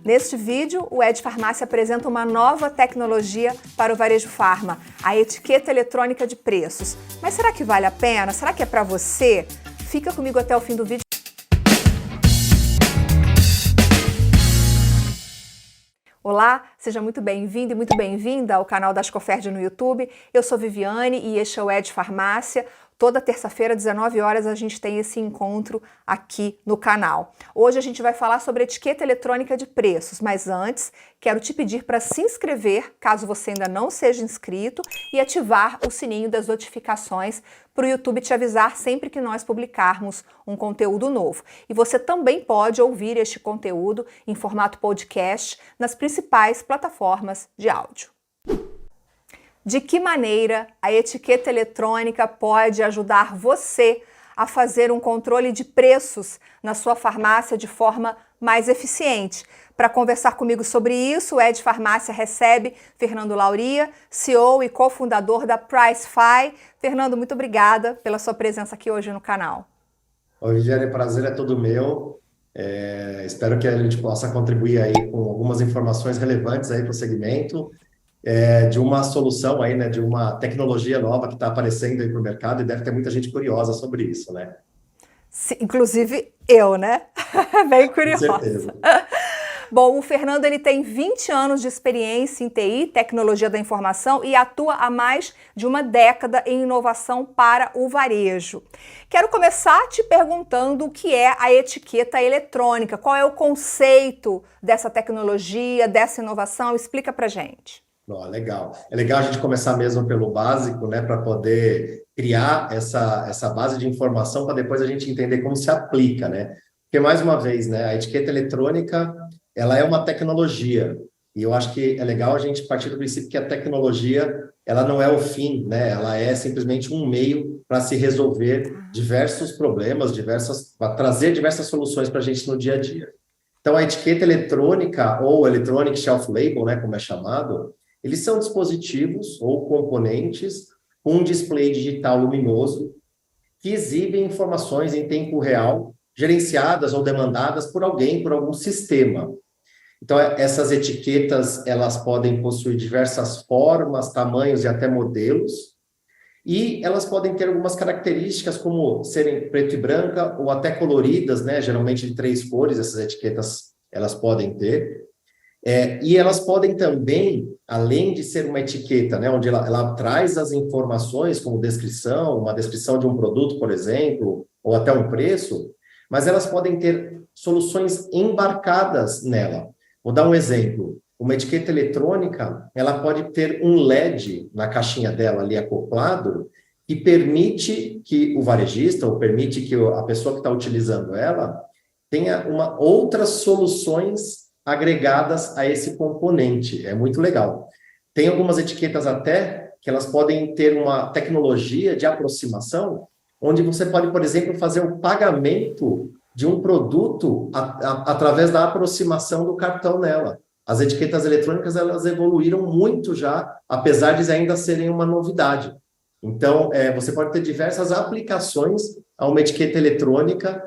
Neste vídeo, o Ed Farmácia apresenta uma nova tecnologia para o varejo farma, a etiqueta eletrônica de preços. Mas será que vale a pena? Será que é para você? Fica comigo até o fim do vídeo. Olá, seja muito bem-vindo e muito bem-vinda ao canal da Ascoferd no YouTube. Eu sou Viviane e este é o Ed Farmácia. Toda terça-feira, 19 horas, a gente tem esse encontro aqui no canal. Hoje a gente vai falar sobre etiqueta eletrônica de preços, mas antes quero te pedir para se inscrever, caso você ainda não seja inscrito, e ativar o sininho das notificações para o YouTube te avisar sempre que nós publicarmos um conteúdo novo. E você também pode ouvir este conteúdo em formato podcast nas principais plataformas de áudio. De que maneira a etiqueta eletrônica pode ajudar você a fazer um controle de preços na sua farmácia de forma mais eficiente? Para conversar comigo sobre isso, o Ed Farmácia recebe Fernando Lauria, CEO e cofundador da Pricefy. Fernando, muito obrigada pela sua presença aqui hoje no canal. Oi, Viviane, prazer é todo meu. Espero que a gente possa contribuir aí com algumas informações relevantes aí para o segmento. De uma solução aí, né, de uma tecnologia nova que está aparecendo aí para o mercado e deve ter muita gente curiosa sobre isso, né? Sim, inclusive eu, né? Bem curiosa. Com certeza. Bom, o Fernando ele tem 20 anos de experiência em TI, tecnologia da informação, e atua há mais de uma década em inovação para o varejo. Quero começar te perguntando o que é a etiqueta eletrônica, qual é o conceito dessa tecnologia, dessa inovação, explica pra gente. Legal. É legal a gente começar mesmo pelo básico, né, para poder criar essa base de informação para depois a gente entender como se aplica, né? Porque, mais uma vez, né, a etiqueta eletrônica, ela é uma tecnologia, e eu acho que é legal a gente partir do princípio que a tecnologia, ela não é o fim, né? Ela é simplesmente um meio para se resolver diversos problemas, para trazer diversas soluções para a gente no dia a dia. Então, a etiqueta eletrônica, ou Electronic Shelf Label, né, como é chamado, eles são dispositivos ou componentes com um display digital luminoso que exibem informações em tempo real, gerenciadas ou demandadas por alguém, por algum sistema. Então, essas etiquetas, elas podem possuir diversas formas, tamanhos e até modelos, e elas podem ter algumas características, como serem preto e branca, ou até coloridas, né? Geralmente de 3 cores, essas etiquetas, elas podem ter. E elas podem também, além de ser uma etiqueta, né, onde ela traz as informações, como descrição, uma descrição de um produto, por exemplo, ou até um preço, mas elas podem ter soluções embarcadas nela. Vou dar um exemplo. Uma etiqueta eletrônica, ela pode ter um LED na caixinha dela ali acoplado, que permite que o varejista, ou permite que a pessoa que está utilizando ela, tenha outras soluções agregadas a esse componente. É muito legal. Tem algumas etiquetas até que elas podem ter uma tecnologia de aproximação, onde você pode, por exemplo, fazer o pagamento de um produto através da aproximação do cartão nela. As etiquetas eletrônicas, elas evoluíram muito já, apesar de ainda serem uma novidade. Então, você pode ter diversas aplicações a uma etiqueta eletrônica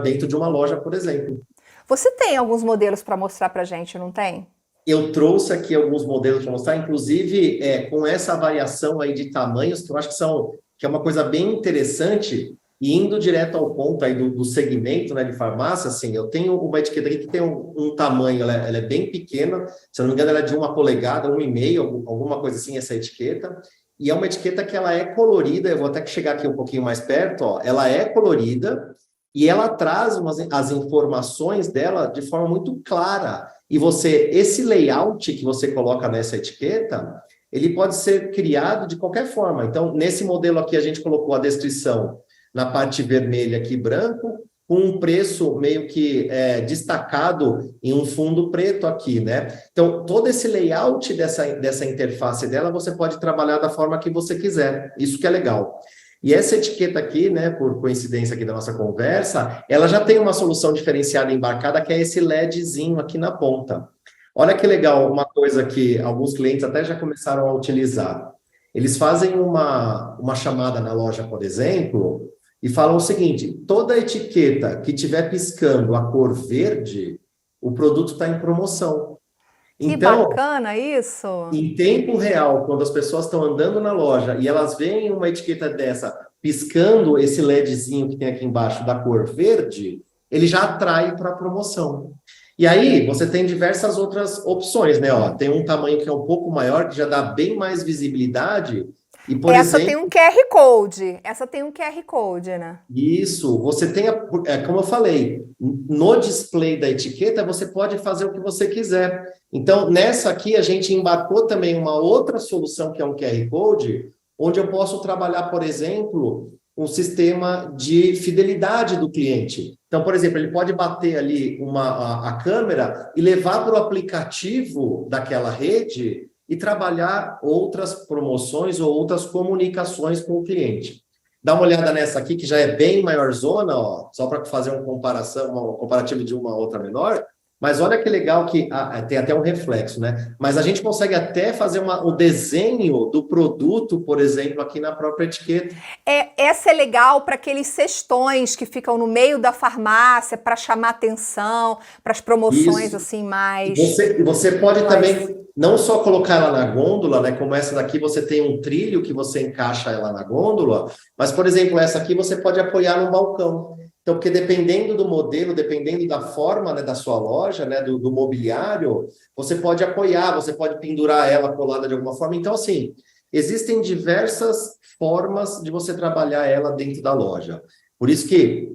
dentro de uma loja, por exemplo. Você tem alguns modelos para mostrar para a gente, não tem? Eu trouxe aqui alguns modelos para mostrar, inclusive com essa variação aí de tamanhos, que eu acho que é uma coisa bem interessante, e indo direto ao ponto aí do segmento, né, de farmácia, assim, eu tenho uma etiqueta aqui que tem um tamanho, ela é bem pequena, se eu não me engano ela é de 1 polegada, 1,5, alguma coisa assim, essa etiqueta, e é uma etiqueta que ela é colorida, eu vou até chegar aqui um pouquinho mais perto, ó, ela é colorida, e ela traz as informações dela de forma muito clara. E esse layout que você coloca nessa etiqueta, ele pode ser criado de qualquer forma. Então, nesse modelo aqui, a gente colocou a descrição na parte vermelha aqui, branco, com um preço meio que destacado em um fundo preto aqui, né? Então, todo esse layout dessa interface dela, você pode trabalhar da forma que você quiser. Isso que é legal. E essa etiqueta aqui, né, por coincidência aqui da nossa conversa, ela já tem uma solução diferenciada embarcada, que é esse LEDzinho aqui na ponta. Olha que legal, uma coisa que alguns clientes até já começaram a utilizar. Eles fazem uma chamada na loja, por exemplo, e falam o seguinte: toda etiqueta que estiver piscando a cor verde, o produto está em promoção. Que Então, bacana isso! em tempo real, quando as pessoas estão andando na loja e elas veem uma etiqueta dessa piscando esse LEDzinho que tem aqui embaixo da cor verde, ele já atrai para a promoção. E aí, você tem diversas outras opções, né? Ó, tem um tamanho que é um pouco maior, que já dá bem mais visibilidade. E, por Essa tem exemplo, um QR Code. Essa tem um QR Code, né? isso, você tem, como eu falei, no display da etiqueta, você pode fazer o que você quiser. Então, nessa aqui, a gente embarcou também uma outra solução, que é um QR Code, onde eu posso trabalhar, por exemplo, um sistema de fidelidade do cliente. Então, por exemplo, ele pode bater ali a câmera e levar para o aplicativo daquela rede e trabalhar outras promoções ou outras comunicações com o cliente. Dá uma olhada nessa aqui, que já é bem maior zona, ó, só para fazer um comparativo de uma outra menor. Mas olha que legal que tem até um reflexo, né? Mas a gente consegue até fazer o desenho do produto, por exemplo, aqui na própria etiqueta. Essa é legal para aqueles cestões que ficam no meio da farmácia para chamar atenção, para as promoções Isso. assim mais. Você pode também não só colocar ela na gôndola, né? Como essa daqui, você tem um trilho que você encaixa ela na gôndola, mas, por exemplo, essa aqui você pode apoiar no balcão. Então, porque dependendo do modelo, dependendo da forma, né, da sua loja, né, do mobiliário, você pode apoiar, você pode pendurar ela colada de alguma forma. Então, assim, existem diversas formas de você trabalhar ela dentro da loja. Por isso que,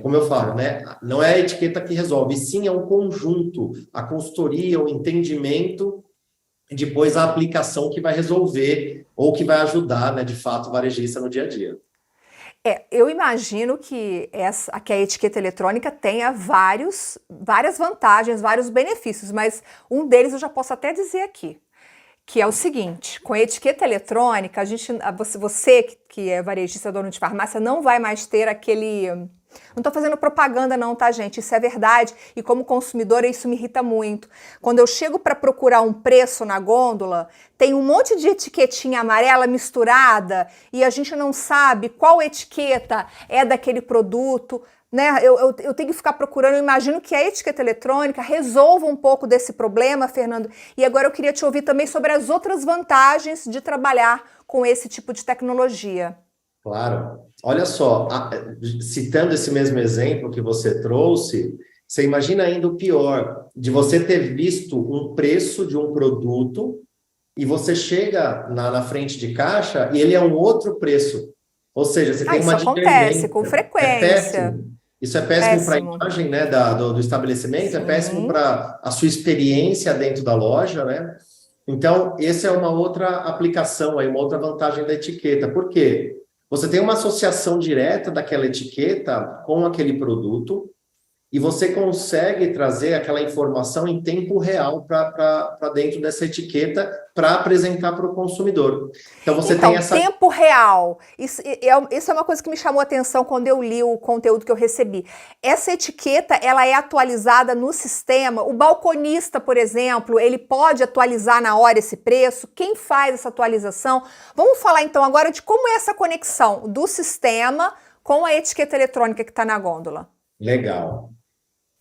como eu falo, né, não é a etiqueta que resolve, sim é um conjunto, a consultoria, o entendimento, e depois a aplicação que vai resolver ou que vai ajudar, né, de fato, o varejista no dia a dia. Eu imagino que a etiqueta eletrônica tenha várias vantagens, vários benefícios, mas um deles eu já posso até dizer aqui, que é o seguinte: com a etiqueta eletrônica, você que é varejista, dono de farmácia, não vai mais ter aquele... Não estou fazendo propaganda não, tá, gente? Isso é verdade e como consumidora isso me irrita muito. Quando eu chego para procurar um preço na gôndola, tem um monte de etiquetinha amarela misturada e a gente não sabe qual etiqueta é daquele produto, né? Eu tenho que ficar procurando. Eu imagino que a etiqueta eletrônica resolva um pouco desse problema, Fernando. E agora eu queria te ouvir também sobre as outras vantagens de trabalhar com esse tipo de tecnologia. Claro. Olha só, citando esse mesmo exemplo que você trouxe, você imagina ainda o pior, de você ter visto um preço de um produto e você chega na frente de caixa e ele é um outro preço. Ou seja, você tem Isso uma acontece divergência. com É frequência. péssimo. Isso é péssimo para a Péssimo. imagem, né, do estabelecimento, é péssimo Sim. para a sua experiência dentro da loja, né? Então, essa é uma outra aplicação, aí, uma outra vantagem da etiqueta. Por quê? Você tem uma associação direta daquela etiqueta com aquele produto e você consegue trazer aquela informação em tempo real para dentro dessa etiqueta para apresentar para o consumidor. Então, você tem essa... tempo real. Isso é uma coisa que me chamou a atenção quando eu li o conteúdo que eu recebi. Essa etiqueta, ela é atualizada no sistema. O balconista, por exemplo, ele pode atualizar na hora esse preço. Quem faz essa atualização? Vamos falar então agora de como é essa conexão do sistema com a etiqueta eletrônica que está na gôndola. Legal.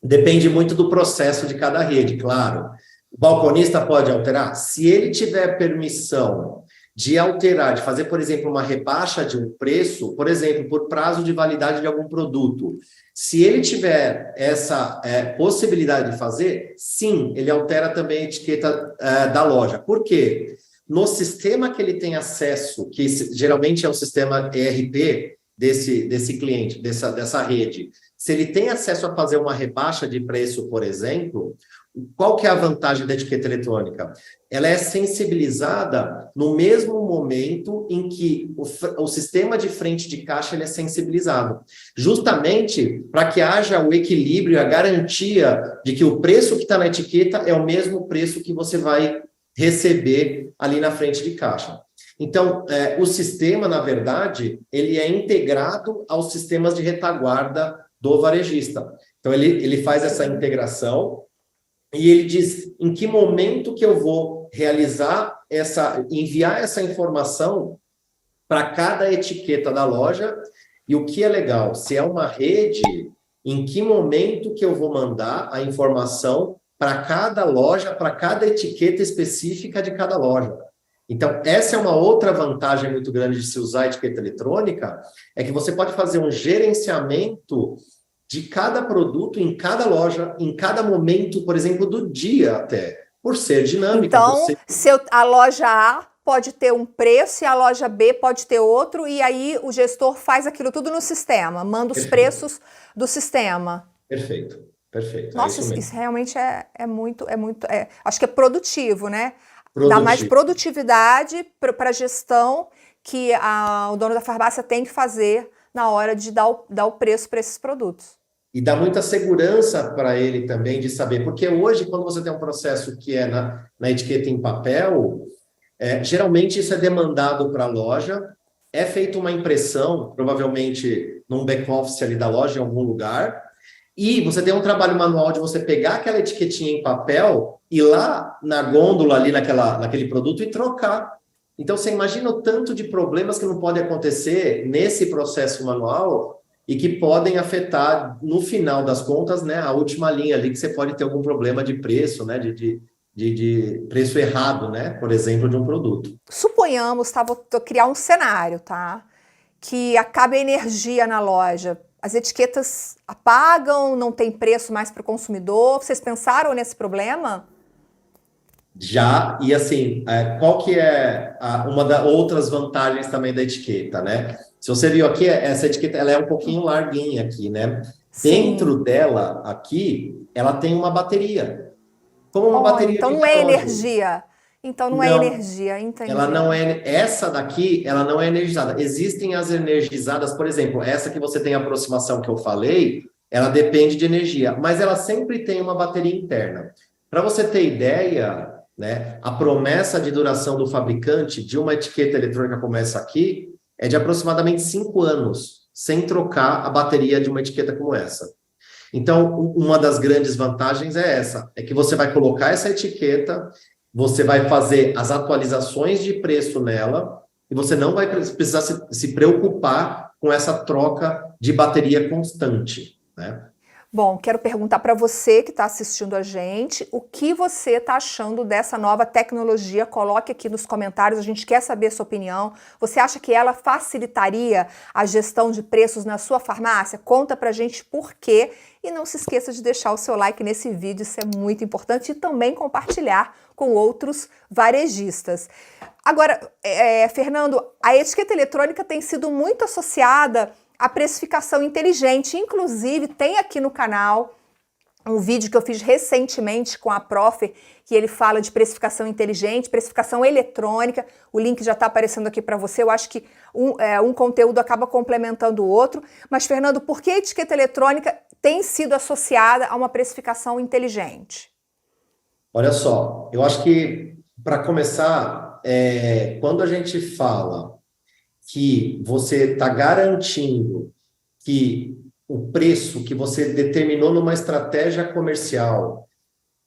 Depende muito do processo de cada rede, claro. O balconista pode alterar? Se ele tiver permissão de alterar, de fazer, por exemplo, uma rebaixa de um preço, por exemplo, por prazo de validade de algum produto, se ele tiver essa possibilidade de fazer, sim, ele altera também a etiqueta da loja. Por quê? No sistema que ele tem acesso, que geralmente é o sistema ERP desse cliente, dessa rede, se ele tem acesso a fazer uma rebaixa de preço, por exemplo, qual que é a vantagem da etiqueta eletrônica? Ela é sensibilizada no mesmo momento em que o sistema de frente de caixa ele é sensibilizado, justamente para que haja o equilíbrio e a garantia de que o preço que está na etiqueta é o mesmo preço que você vai receber ali na frente de caixa. Então, o sistema, na verdade, ele é integrado aos sistemas de retaguarda do varejista. Então, ele faz essa integração e ele diz em que momento que eu vou enviar essa informação para cada etiqueta da loja. E o que é legal, se é uma rede, em que momento que eu vou mandar a informação para cada loja, para cada etiqueta específica de cada loja. Então, essa é uma outra vantagem muito grande de se usar a etiqueta eletrônica, é que você pode fazer um gerenciamento de cada produto em cada loja, em cada momento, por exemplo, do dia até, por ser dinâmica. Então, a loja A pode ter um preço e a loja B pode ter outro, e aí o gestor faz aquilo tudo no sistema, manda os preços do sistema. Perfeito, perfeito. Nossa, isso realmente é muito, acho que é produtivo, né? Dá mais produtividade para a gestão que o dono da farmácia tem que fazer na hora de dar o preço para esses produtos. E dá muita segurança para ele também de saber, porque hoje, quando você tem um processo que é na etiqueta em papel, geralmente isso é demandado para a loja, é feita uma impressão, provavelmente num back-office ali da loja, em algum lugar, e você tem um trabalho manual de você pegar aquela etiquetinha em papel, ir lá na gôndola ali naquele produto e trocar. Então, você imagina o tanto de problemas que não podem acontecer nesse processo manual e que podem afetar, no final das contas, né, a última linha ali, que você pode ter algum problema de preço, né, de preço errado, né, por exemplo, de um produto. Suponhamos, tá, vou criar um cenário, tá, que acabe a energia na loja. As etiquetas apagam, não tem preço mais para o consumidor. Vocês pensaram nesse problema? Já, e assim, qual que é uma das outras vantagens também da etiqueta, né? Se você viu aqui, essa etiqueta, ela é um pouquinho larguinha aqui, né? Sim. Dentro dela, aqui, ela tem uma bateria. Como uma bateria então não é energia. Então não é energia, entendi. Ela não é, essa daqui, ela não é energizada. Existem as energizadas, por exemplo, essa que você tem a aproximação que eu falei, ela depende de energia, mas ela sempre tem uma bateria interna. Para você ter ideia, né, a promessa de duração do fabricante de uma etiqueta eletrônica como essa aqui é de aproximadamente 5 anos, sem trocar a bateria de uma etiqueta como essa. Então, uma das grandes vantagens é essa, é que você vai colocar essa etiqueta, você vai fazer as atualizações de preço nela e você não vai precisar se preocupar com essa troca de bateria constante, né? Bom, quero perguntar para você que está assistindo a gente, o que você está achando dessa nova tecnologia? Coloque aqui nos comentários, a gente quer saber a sua opinião. Você acha que ela facilitaria a gestão de preços na sua farmácia? Conta pra gente por quê. E não se esqueça de deixar o seu like nesse vídeo, isso é muito importante, e também compartilhar com outros varejistas. Agora, Fernando, a etiqueta eletrônica tem sido muito associada à precificação inteligente. Inclusive, tem aqui no canal um vídeo que eu fiz recentemente com a Profer, que ele fala de precificação inteligente, precificação eletrônica. O link já está aparecendo aqui para você. Eu acho que um conteúdo acaba complementando o outro. Mas, Fernando, por que a etiqueta eletrônica tem sido associada a uma precificação inteligente? Olha só, eu acho que, para começar, quando a gente fala que você está garantindo que o preço que você determinou numa estratégia comercial,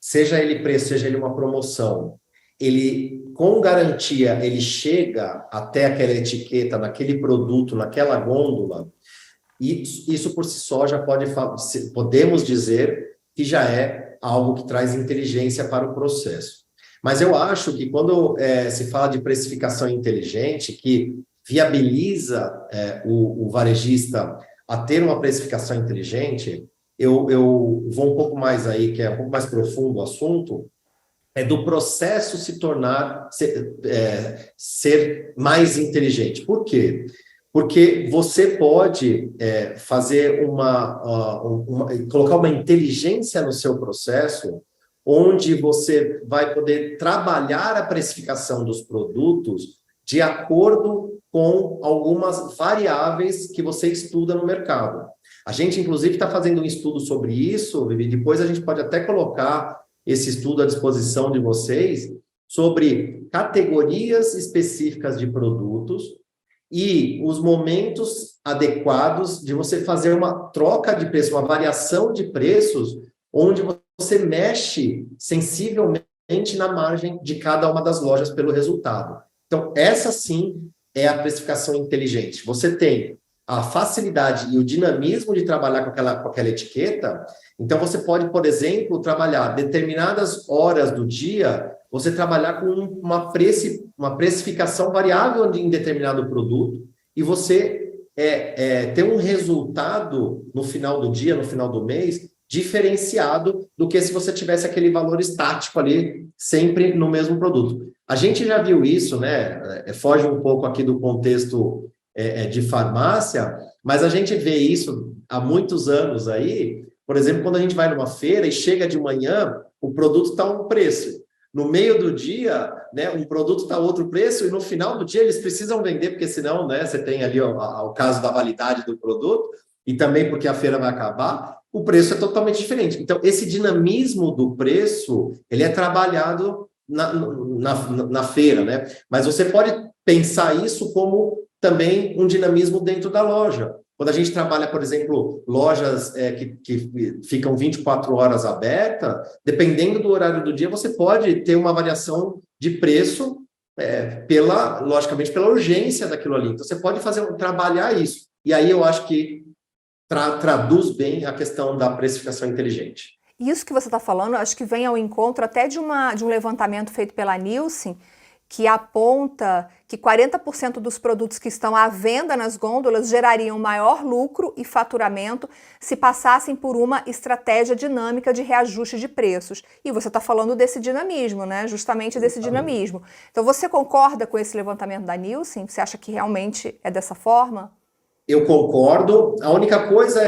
seja ele preço, seja ele uma promoção, ele, com garantia, ele chega até aquela etiqueta, naquele produto, naquela gôndola, e isso por si só já podemos dizer que já é algo que traz inteligência para o processo. Mas eu acho que quando se fala de precificação inteligente, que viabiliza o varejista a ter uma precificação inteligente, eu vou um pouco mais aí, que é um pouco mais profundo o assunto, é do processo se tornar, ser mais inteligente. Por quê? Porque você pode fazer colocar uma inteligência no seu processo, onde você vai poder trabalhar a precificação dos produtos de acordo com algumas variáveis que você estuda no mercado. A gente, inclusive, está fazendo um estudo sobre isso, Vivi, depois a gente pode até colocar esse estudo à disposição de vocês, sobre categorias específicas de produtos e os momentos adequados de você fazer uma troca de preço, uma variação de preços, onde você mexe sensivelmente na margem de cada uma das lojas pelo resultado. Então, essa sim é a precificação inteligente. Você tem a facilidade e o dinamismo de trabalhar com aquela etiqueta, então você pode, por exemplo, trabalhar determinadas horas do dia, você trabalhar com uma precificação variável em determinado produto, e você ter um resultado no final do dia, no final do mês, diferenciado do que se você tivesse aquele valor estático ali, sempre no mesmo produto. A gente já viu isso, né? Foge um pouco aqui do contexto de farmácia, mas a gente vê isso há muitos anos aí. Por exemplo, quando a gente vai numa feira e chega de manhã, o produto está um preço. No meio do dia, né, um produto está outro preço, e no final do dia eles precisam vender, porque senão, né, você tem ali o caso da validade do produto, e também porque a feira vai acabar, o preço é totalmente diferente. Então, esse dinamismo do preço, ele é trabalhado na feira, né? Mas você pode pensar isso como também um dinamismo dentro da loja. Quando a gente trabalha, por exemplo, lojas que ficam 24 horas abertas, dependendo do horário do dia, você pode ter uma variação de preço logicamente, pela urgência daquilo ali. Então, você pode trabalhar isso. E aí eu acho que traduz bem a questão da precificação inteligente. Isso que você está falando, acho que vem ao encontro até de um levantamento feito pela Nielsen, que aponta que 40% dos produtos que estão à venda nas gôndolas gerariam maior lucro e faturamento se passassem por uma estratégia dinâmica de reajuste de preços. E você está falando desse dinamismo, né? Justamente desse dinamismo. Então, você concorda com esse levantamento da Nielsen? Você acha que realmente é dessa forma? Eu concordo. A única coisa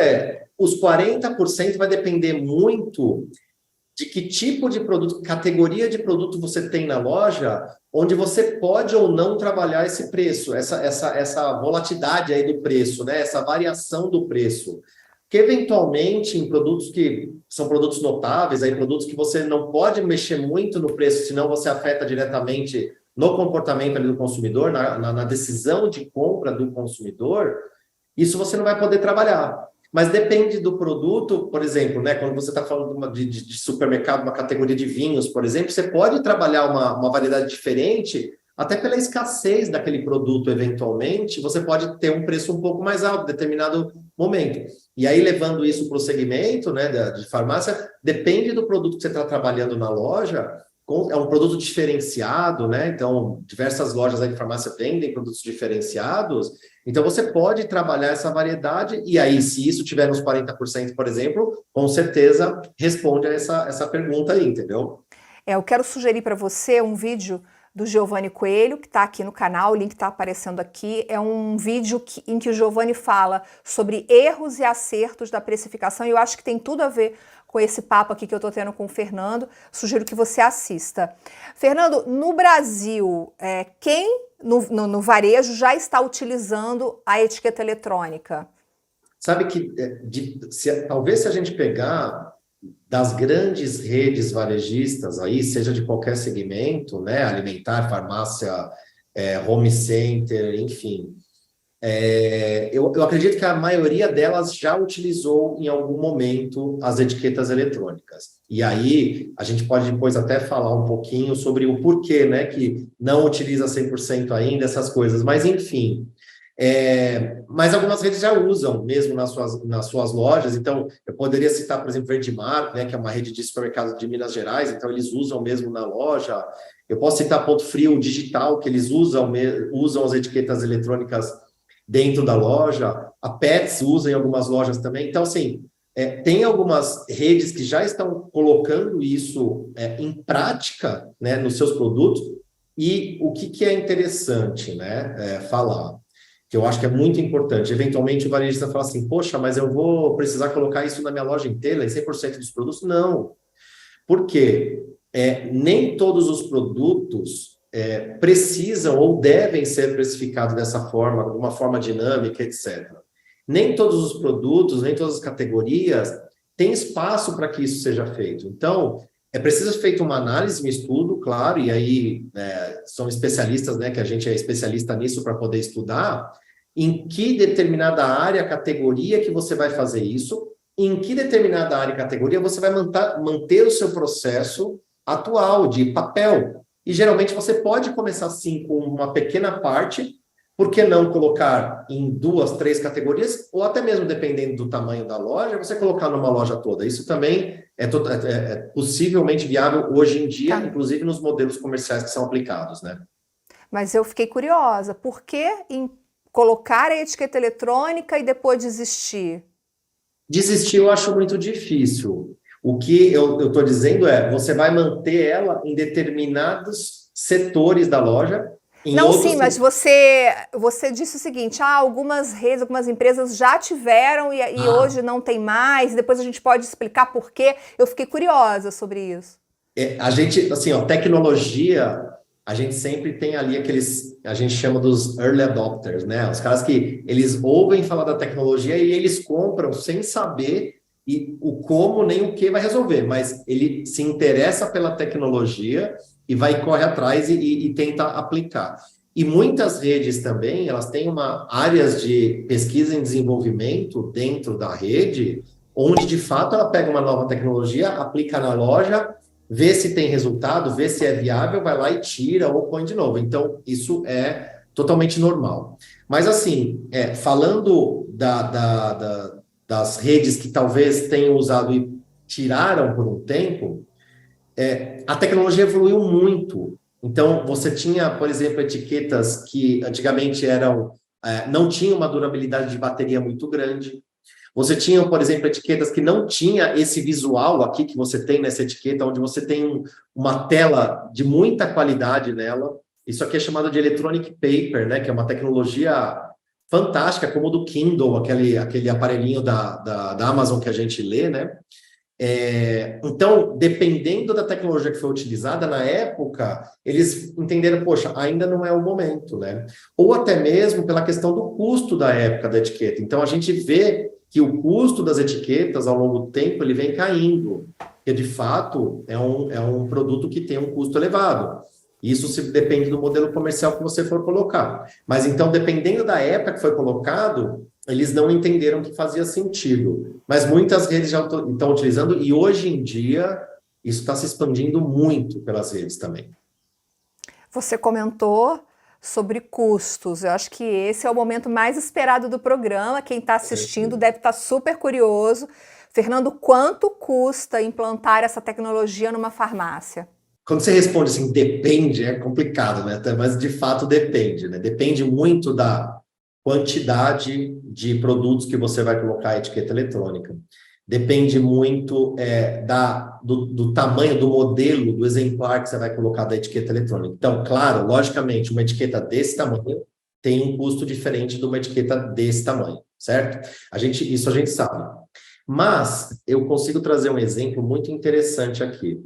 os 40% vai depender muito de que tipo de produto, categoria de produto você tem na loja, onde você pode ou não trabalhar esse preço, essa volatilidade aí do preço, né? Essa variação do preço. Porque, eventualmente, em produtos que são produtos notáveis, aí, produtos que você não pode mexer muito no preço, senão você afeta diretamente no comportamento ali do consumidor, na decisão de compra do consumidor, isso você não vai poder trabalhar. Mas depende do produto, por exemplo, né, quando você está falando de supermercado, uma categoria de vinhos, por exemplo, você pode trabalhar uma variedade diferente, até pela escassez daquele produto, eventualmente, você pode ter um preço um pouco mais alto em determinado momento. E aí, levando isso para o segmento, né, de farmácia, depende do produto que você está trabalhando na loja, é um produto diferenciado, né? Então, diversas lojas aí de farmácia vendem produtos diferenciados. Então, você pode trabalhar essa variedade, e aí, se isso tiver nos 40%, por exemplo, com certeza responde a essa pergunta aí, entendeu? Eu quero sugerir para você um vídeo do Giovanni Coelho, que está aqui no canal, o link está aparecendo aqui. É um vídeo em que o Giovanni fala sobre erros e acertos da precificação, e eu acho que tem tudo a ver com esse papo aqui que eu estou tendo com o Fernando. Sugiro que você assista. Fernando, no Brasil, quem no varejo já está utilizando a etiqueta eletrônica? Sabe que, talvez se a gente pegar das grandes redes varejistas aí, seja de qualquer segmento, né, alimentar, farmácia, home center, enfim, eu acredito que a maioria delas já utilizou em algum momento as etiquetas eletrônicas. E aí a gente pode depois até falar um pouquinho sobre o porquê, né, que não utiliza 100% ainda essas coisas, mas enfim. Mas algumas redes já usam mesmo nas suas lojas. Então, eu poderia citar, por exemplo, Verdimar, né, que é uma rede de supermercados de Minas Gerais, então eles usam mesmo na loja. Eu posso citar Ponto Frio Digital, que eles usam as etiquetas eletrônicas dentro da loja. A Pets usa em algumas lojas também. Então, assim, tem algumas redes que já estão colocando isso em prática, né, nos seus produtos. E o que é interessante, né, falar, que eu acho que é muito importante. Eventualmente, o varejista fala assim, poxa, mas eu vou precisar colocar isso na minha loja inteira, em 100% dos produtos? Não. Por quê? Nem todos os produtos precisam ou devem ser precificados dessa forma, de uma forma dinâmica, etc. Nem todos os produtos, nem todas as categorias têm espaço para que isso seja feito. Então, é preciso ser feita uma análise, um estudo, claro, e aí são especialistas, né, que a gente é especialista nisso para poder estudar, em que determinada área, categoria que você vai fazer isso, em que determinada área, categoria você vai manter o seu processo atual de papel. E geralmente você pode começar sim com uma pequena parte, Por que não colocar em 2, 3 categorias, ou até mesmo dependendo do tamanho da loja, você colocar numa loja toda? Isso também é possivelmente viável hoje em dia, Tá. inclusive nos modelos comerciais que são aplicados, né? Mas eu fiquei curiosa, por que em colocar a etiqueta eletrônica e depois desistir? Desistir eu acho muito difícil. O que eu estou dizendo é, você vai manter ela em determinados setores da loja, em Não, outros... sim, mas você disse o seguinte, algumas redes, algumas empresas já tiveram e hoje não tem mais, depois a gente pode explicar por quê. Eu fiquei curiosa sobre isso. A gente, assim, ó, tecnologia, a gente sempre tem ali aqueles, a gente chama dos early adopters, né? Os caras que eles ouvem falar da tecnologia e eles compram sem saber o como nem o que vai resolver, mas ele se interessa pela tecnologia e vai correr atrás e tenta aplicar. E muitas redes também, elas têm áreas de pesquisa e desenvolvimento dentro da rede, onde de fato ela pega uma nova tecnologia, aplica na loja, vê se tem resultado, vê se é viável, vai lá e tira ou põe de novo. Então, isso é totalmente normal. Mas, assim, falando das redes que talvez tenham usado e tiraram por um tempo, a tecnologia evoluiu muito. Então, você tinha, por exemplo, etiquetas que antigamente não tinham uma durabilidade de bateria muito grande. Você tinha, por exemplo, etiquetas que não tinha esse visual aqui que você tem nessa etiqueta, onde você tem uma tela de muita qualidade nela. Isso aqui é chamado de electronic paper, né? Que é uma tecnologia fantástica, como o do Kindle, aquele aparelhinho da Amazon que a gente lê, né? Então, dependendo da tecnologia que foi utilizada, na época, eles entenderam, poxa, ainda não é o momento, né? Ou até mesmo pela questão do custo da época da etiqueta. Então, a gente vê que o custo das etiquetas, ao longo do tempo, ele vem caindo. Porque, de fato, é um produto que tem um custo elevado. Isso depende do modelo comercial que você for colocar. Mas, então, dependendo da época que foi colocado, eles não entenderam que fazia sentido. Mas muitas redes já estão utilizando, e hoje em dia, isso está se expandindo muito pelas redes também. Você comentou sobre custos. Eu acho que esse é o momento mais esperado do programa. Quem está assistindo deve estar super curioso. Fernando, quanto custa implantar essa tecnologia numa farmácia? Quando você responde assim, depende, é complicado, né? Mas de fato depende, né? Depende muito da quantidade de produtos que você vai colocar a etiqueta eletrônica. Depende muito do tamanho, do modelo, do exemplar que você vai colocar da etiqueta eletrônica. Então, claro, logicamente, uma etiqueta desse tamanho tem um custo diferente de uma etiqueta desse tamanho, certo? Isso a gente sabe. Mas eu consigo trazer um exemplo muito interessante aqui.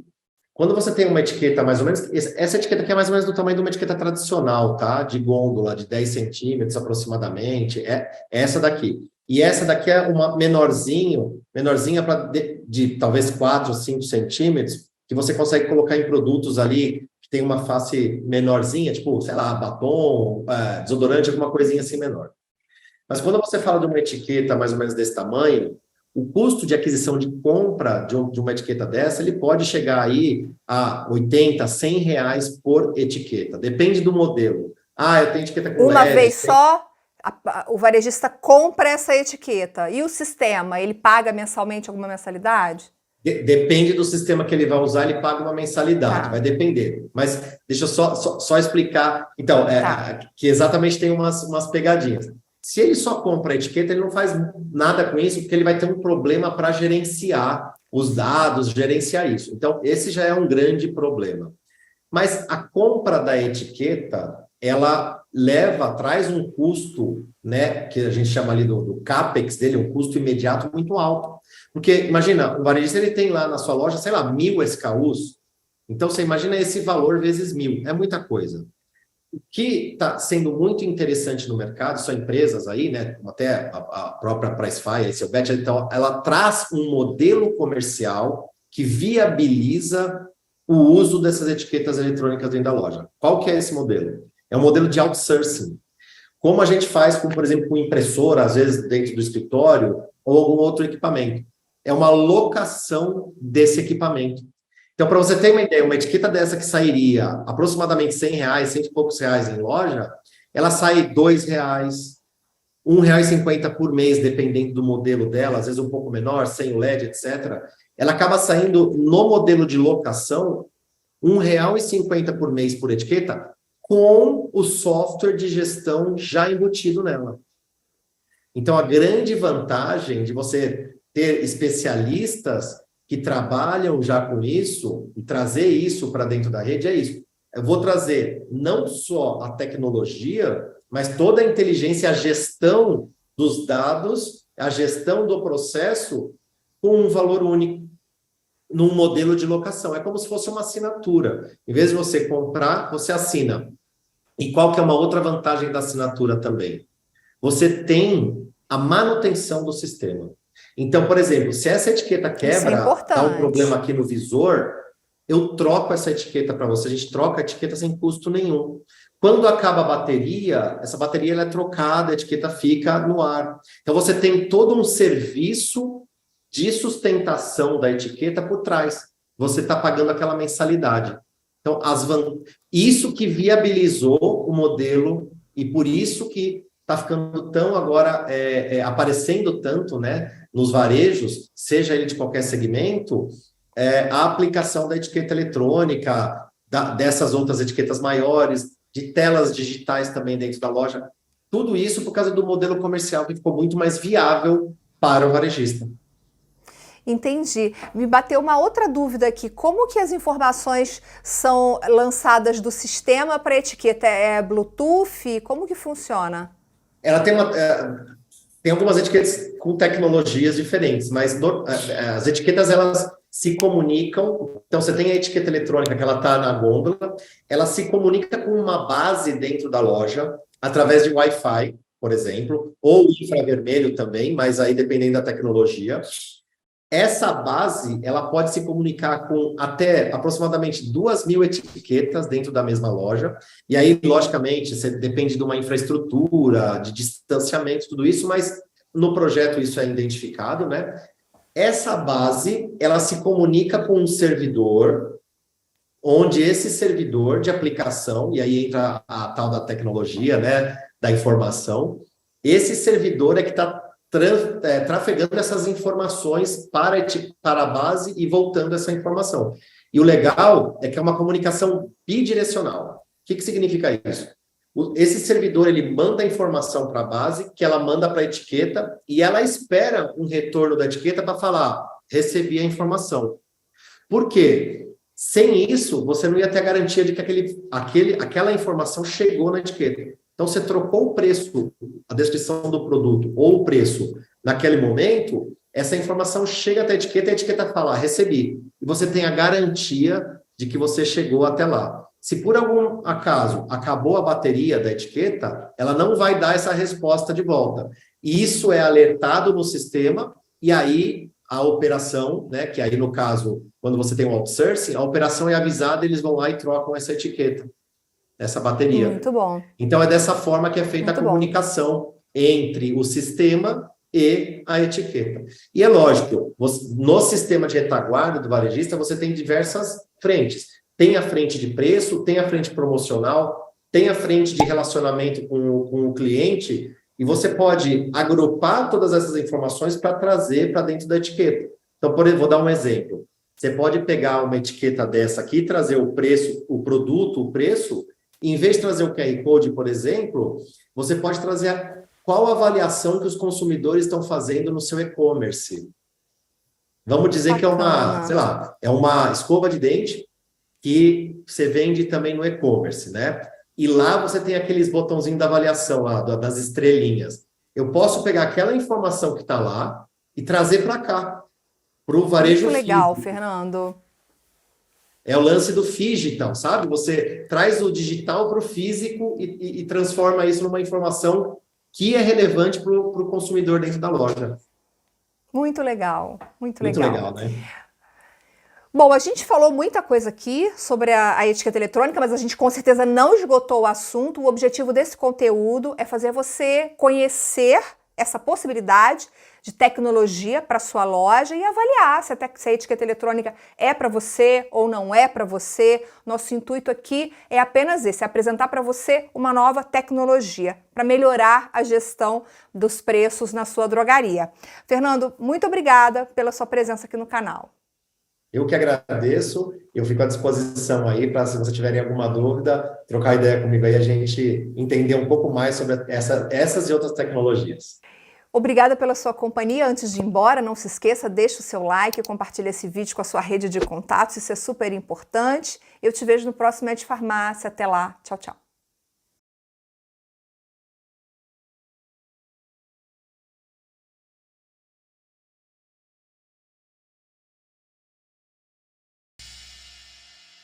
Quando você tem uma etiqueta mais ou menos... Essa etiqueta aqui é mais ou menos do tamanho de uma etiqueta tradicional, tá? De gôndola, de 10 centímetros aproximadamente. É essa daqui. E essa daqui é uma menorzinha de talvez 4 ou 5 centímetros, que você consegue colocar em produtos ali que tem uma face menorzinha, tipo, sei lá, batom, desodorante, alguma coisinha assim menor. Mas quando você fala de uma etiqueta mais ou menos desse tamanho, o custo de aquisição de compra de uma etiqueta dessa, ele pode chegar aí a 80, 100 reais por etiqueta. Depende do modelo. Eu tenho etiqueta com Uma LED. vez só, o varejista compra essa etiqueta. E o sistema, ele paga mensalmente alguma mensalidade? Depende do sistema que ele vai usar, ele paga uma mensalidade, vai depender. Mas deixa eu só explicar. Então, que exatamente tem umas pegadinhas. Se ele só compra a etiqueta, ele não faz nada com isso, porque ele vai ter um problema para gerenciar os dados, gerenciar isso. Então, esse já é um grande problema. Mas a compra da etiqueta, ela traz um custo, né, que a gente chama ali do CAPEX dele, um custo imediato muito alto. Porque, imagina, o varejista ele tem lá na sua loja, sei lá, 1.000 SKUs. Então, você imagina esse valor vezes 1.000. É muita coisa. O que está sendo muito interessante no mercado são empresas aí, né? Até a própria Pricefy, a Selbet, então, ela traz um modelo comercial que viabiliza o uso dessas etiquetas eletrônicas dentro da loja. Qual que é esse modelo? É um modelo de outsourcing. Como a gente faz, por exemplo, com impressora, às vezes dentro do escritório, ou algum outro equipamento. É uma locação desse equipamento. Então, para você ter uma ideia, uma etiqueta dessa que sairia aproximadamente 100 reais, 100 e poucos reais em loja, ela sai R$ 2, R$ 1,50 por mês, dependendo do modelo dela, às vezes um pouco menor, sem o LED, etc. Ela acaba saindo no modelo de locação R$ 1,50 por mês por etiqueta, com o software de gestão já embutido nela. Então, a grande vantagem de você ter especialistas que trabalham já com isso e trazer isso para dentro da rede é isso. Eu vou trazer não só a tecnologia, mas toda a inteligência, a gestão dos dados, a gestão do processo com um valor único, num modelo de locação. É como se fosse uma assinatura. Em vez de você comprar, você assina. E qual que é uma outra vantagem da assinatura também? Você tem a manutenção do sistema. Então, por exemplo, se essa etiqueta quebra, dá um problema aqui no visor, eu troco essa etiqueta para você. A gente troca a etiqueta sem custo nenhum. Quando acaba a bateria, essa bateria ela é trocada, a etiqueta fica no ar. Então, você tem todo um serviço de sustentação da etiqueta por trás. Você está pagando aquela mensalidade. Então, isso que viabilizou o modelo e por isso que está ficando tão agora, aparecendo tanto, né, nos varejos, seja ele de qualquer segmento, a aplicação da etiqueta eletrônica, dessas outras etiquetas maiores, de telas digitais também dentro da loja. Tudo isso por causa do modelo comercial que ficou muito mais viável para o varejista. Entendi. Me bateu uma outra dúvida aqui. Como que as informações são lançadas do sistema para a etiqueta? É Bluetooth? Como que funciona? Ela tem algumas etiquetas com tecnologias diferentes, mas as etiquetas, elas se comunicam. Então, você tem a etiqueta eletrônica que ela está na gôndola, ela se comunica com uma base dentro da loja, através de Wi-Fi, por exemplo, ou infravermelho também, mas aí dependendo da tecnologia. Essa base, ela pode se comunicar com até aproximadamente 2.000 etiquetas dentro da mesma loja. E aí, logicamente, você depende de uma infraestrutura, de distanciamento, tudo isso, mas no projeto isso é identificado, né? Essa base, ela se comunica com um servidor, onde esse servidor de aplicação, e aí entra a tal da tecnologia, né, da informação, esse servidor é que está trafegando essas informações para a base e voltando essa informação. E o legal é que é uma comunicação bidirecional. O que significa isso? Esse servidor, ele manda a informação para a base, que ela manda para a etiqueta, e ela espera um retorno da etiqueta para falar, recebi a informação. Por quê? Sem isso, você não ia ter a garantia de que aquela informação chegou na etiqueta. Então, você trocou o preço, a descrição do produto, ou o preço naquele momento, essa informação chega até a etiqueta e a etiqueta fala, recebi. E você tem a garantia de que você chegou até lá. Se por algum acaso acabou a bateria da etiqueta, ela não vai dar essa resposta de volta. Isso é alertado no sistema, e aí a operação, né, que aí no caso, quando você tem um outsourcing, a operação é avisada, eles vão lá e trocam essa etiqueta, essa bateria. Muito bom. Então, é dessa forma que é feita a comunicação entre o sistema e a etiqueta. E é lógico, no sistema de retaguarda do varejista, você tem diversas frentes. Tem a frente de preço, tem a frente promocional, tem a frente de relacionamento com o cliente, e você pode agrupar todas essas informações para trazer para dentro da etiqueta. Então, vou dar um exemplo. Você pode pegar uma etiqueta dessa aqui, trazer o preço, o produto, o preço, e em vez de trazer o QR Code, por exemplo, você pode trazer qual a avaliação que os consumidores estão fazendo no seu e-commerce. Vamos dizer que é uma, sei lá, é uma escova de dente que você vende também no e-commerce, né? E lá você tem aqueles botãozinhos da avaliação, lá, das estrelinhas. Eu posso pegar aquela informação que está lá e trazer para cá, para o varejo físico. Muito legal, Fernando. É o lance do digital, sabe? Você traz o digital para o físico e transforma isso numa informação que é relevante para o consumidor dentro da loja. Muito legal, muito legal. Muito legal, né? Bom, a gente falou muita coisa aqui sobre a etiqueta eletrônica, mas a gente com certeza não esgotou o assunto. O objetivo desse conteúdo é fazer você conhecer essa possibilidade de tecnologia para sua loja e avaliar se a etiqueta eletrônica é para você ou não é para você. Nosso intuito aqui é apenas esse, é apresentar para você uma nova tecnologia para melhorar a gestão dos preços na sua drogaria. Fernando, muito obrigada pela sua presença aqui no canal. Eu que agradeço, eu fico à disposição aí para, se você tiverem alguma dúvida, trocar ideia comigo aí, a gente entender um pouco mais sobre essas e outras tecnologias. Obrigada pela sua companhia. Antes de ir embora, não se esqueça, deixe o seu like, compartilhe esse vídeo com a sua rede de contatos, isso é super importante. Eu te vejo no próximo Ed Farmácia. Até lá. Tchau, tchau.